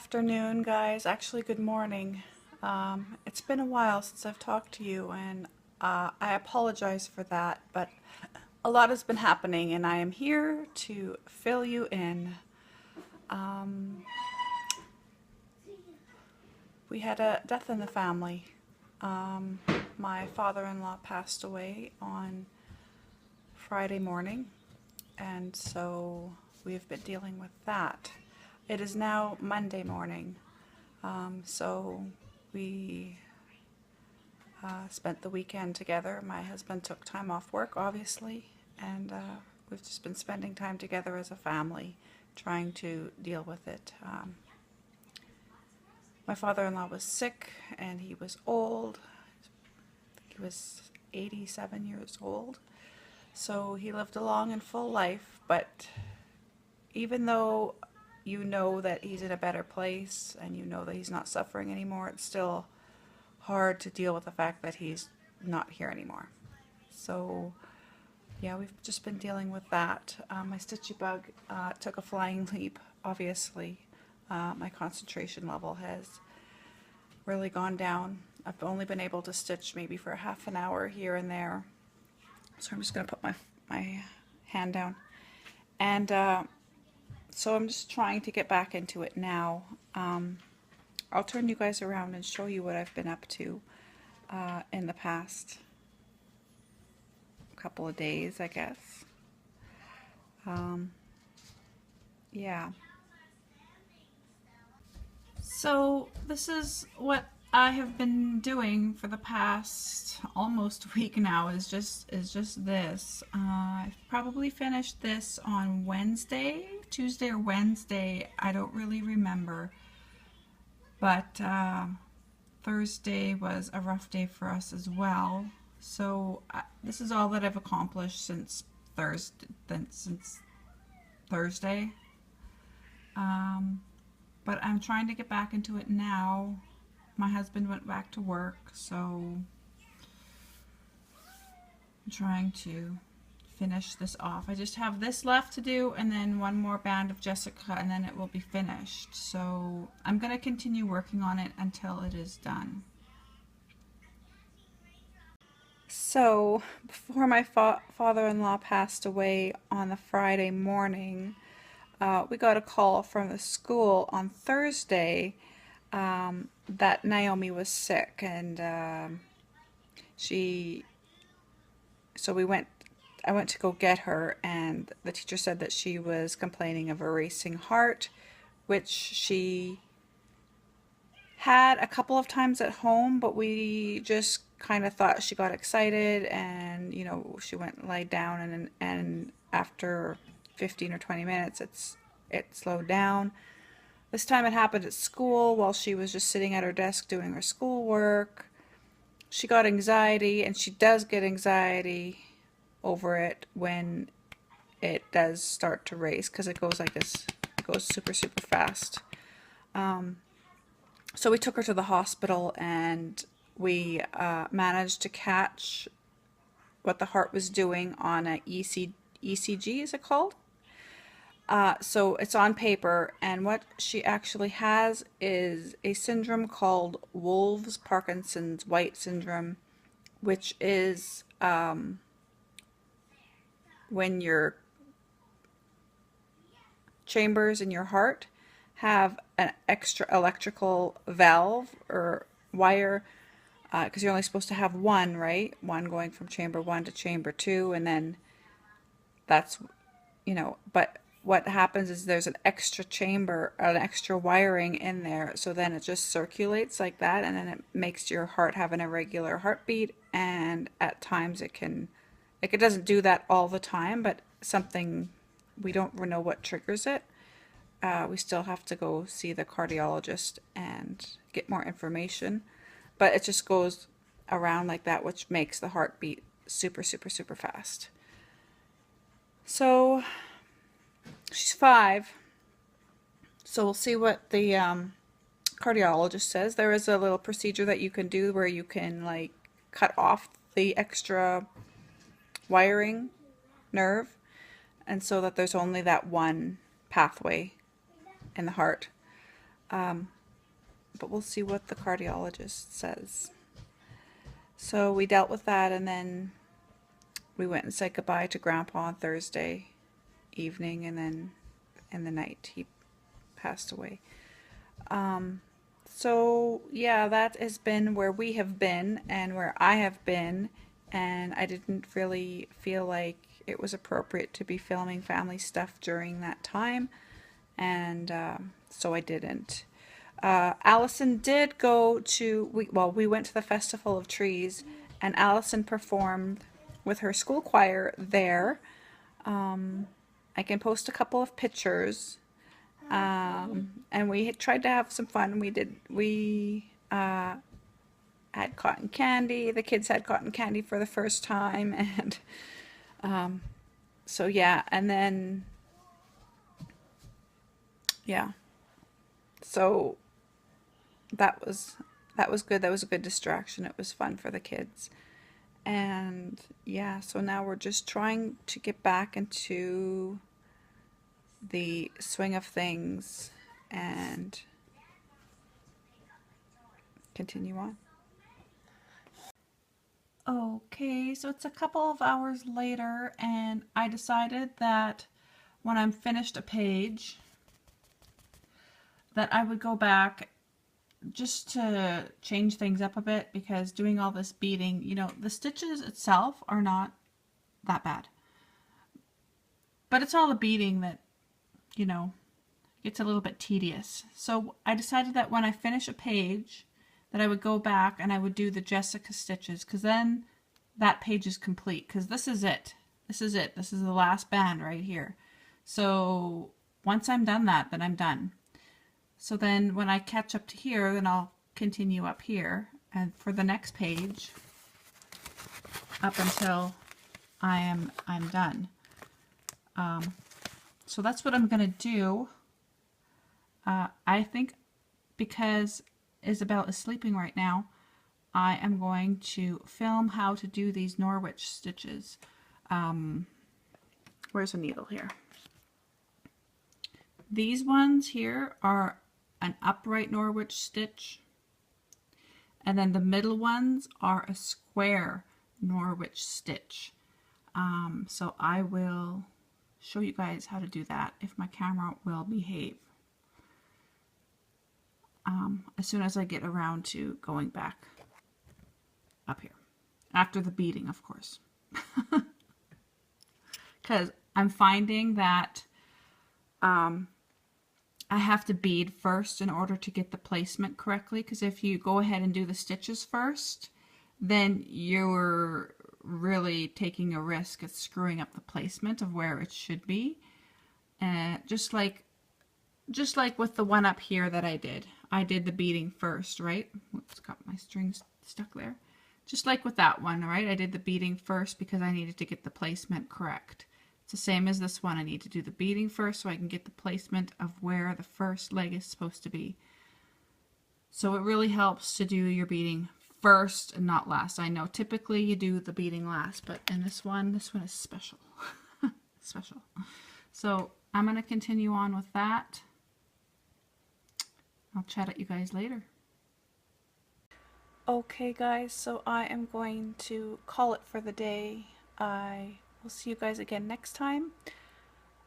afternoon, guys. Actually, good morning. It's been a while since I've talked to you, and I apologize for that, but a lot has been happening, and I am here to fill you in. Um, we had a death in the family. Um, my father-in-law passed away on Friday morning, and so we've been dealing with that. It is now Monday morning. So we spent the weekend together. My husband took time off work, obviously, and we've just been spending time together as a family, trying to deal with it. My father-in-law was sick, and he was old. He was 87 years old, so he lived a long and full life, but even though you know that he's in a better place and you know that he's not suffering anymore, it's still hard to deal with the fact that he's not here anymore. So yeah, we've just been dealing with that. My stitchy bug took a flying leap, obviously. My concentration level has really gone down. I've only been able to stitch maybe for half an hour here and there. So I'm just going to put my hand down. And so I'm just trying to get back into it now. I'll turn you guys around and show you what I've been up to in the past couple of days, I guess. Yeah. So this is what I have been doing for the past almost week now. Is just this. I've probably finished this on Wednesday, Tuesday or Wednesday. I don't really remember. But Thursday was a rough day for us as well. So this is all that I've accomplished since Thursday. But I'm trying to get back into it now. My husband went back to work, so I'm trying to finish this off. I just have this left to do, and then one more band of Jessica, and then it will be finished. So I'm going to continue working on it until it is done. So before my father-in-law passed away on the Friday morning, we got a call from the school on Thursday that Naomi was sick, and so I went to go get her, and the teacher said that she was complaining of a racing heart, which she had a couple of times at home, but we just kind of thought she got excited, and she went and laid down, and after 15 or 20 minutes it slowed down. This time it happened at school while she was just sitting at her desk doing her schoolwork. She got anxiety, and she does get anxiety over it when it does start to race, because it goes like this. It goes super fast. So we took her to the hospital, and we managed to catch what the heart was doing on a ECG, is it called? So it's on paper, and what she actually has is a syndrome called Wolff-Parkinson's White syndrome, which is when your chambers in your heart have an extra electrical valve or wire, because you're only supposed to have one, right? One going from chamber 1 to chamber 2, and then that's, but what happens is there's an extra chamber, an extra wiring in there, so then it just circulates like that, and then it makes your heart have an irregular heartbeat, and at times it doesn't do that all the time, but something, we don't know what triggers it. We still have to go see the cardiologist and get more information, but it just goes around like that, which makes the heart beat super fast. So she's 5, so we'll see what the cardiologist says. There is a little procedure that you can do where you can like cut off the extra wiring nerve, and so that there's only that one pathway in the heart. But we'll see what the cardiologist says. So we dealt with that, and then we went and said goodbye to Grandpa on Thursday evening, and then in the night he passed away. So yeah, that has been where we have been and where I have been, and I didn't really feel like it was appropriate to be filming family stuff during that time, and so I didn't. Allison did go to, we went to the Festival of Trees, and Allison performed with her school choir there. I can post a couple of pictures. And we had tried to have some fun. We had cotton candy. The kids had cotton candy for the first time. And so yeah, and then yeah, so that was good. That was a good distraction. It was fun for the kids. And yeah, so now we're just trying to get back into the swing of things and continue on. Okay, so it's a couple of hours later, and I decided that when I'm finished a page that I would go back just to change things up a bit, because doing all this beading, you know, the stitches itself are not that bad, but it's all the beading that, you know, gets a little bit tedious. So I decided that when I finish a page that I would go back and I would do the Jessica stitches, because then that page is complete, because this is it. This is it. This is the last band right here. So once I'm done that, then I'm done. So then when I catch up to here, then I'll continue up here and for the next page up until I'm done. So that's what I'm gonna do. I think because Isabel is sleeping right now, I am going to film how to do these Norwich stitches. Where's a needle here? These ones here are an upright Norwich stitch, and then the middle ones are a square Norwich stitch. So I will show you guys how to do that if my camera will behave. As soon as I get around to going back up here. After the beading, of course. Because I'm finding that I have to bead first in order to get the placement correctly. Because if you go ahead and do the stitches first, then you're really taking a risk at screwing up the placement of where it should be. Just like with the one up here that I did the beading first, right? Oops, got my strings stuck there. Just like with that one, right? I did the beading first because I needed to get the placement correct. It's the same as this one. I need to do the beading first so I can get the placement of where the first leg is supposed to be. So it really helps to do your beading first and not last. I know typically you do the beading last, but in this one is special. Special. So I'm going to continue on with that. I'll chat at you guys later. Okay guys, so I am going to call it for the day. I will see you guys again next time.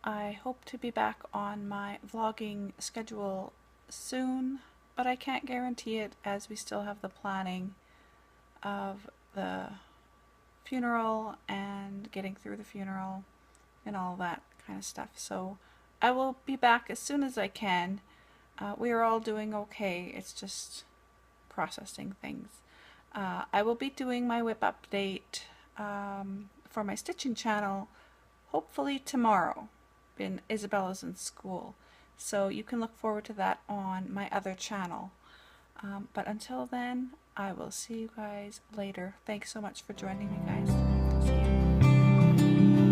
I hope to be back on my vlogging schedule soon, but I can't guarantee it as we still have the planning of the funeral and getting through the funeral and all that kind of stuff. So I will be back as soon as I can. We are all doing okay. It's just processing things. I will be doing my WIP update for my stitching channel hopefully tomorrow when Isabella's in school. So you can look forward to that on my other channel. But until then, I will see you guys later. Thanks so much for joining me, guys. See you.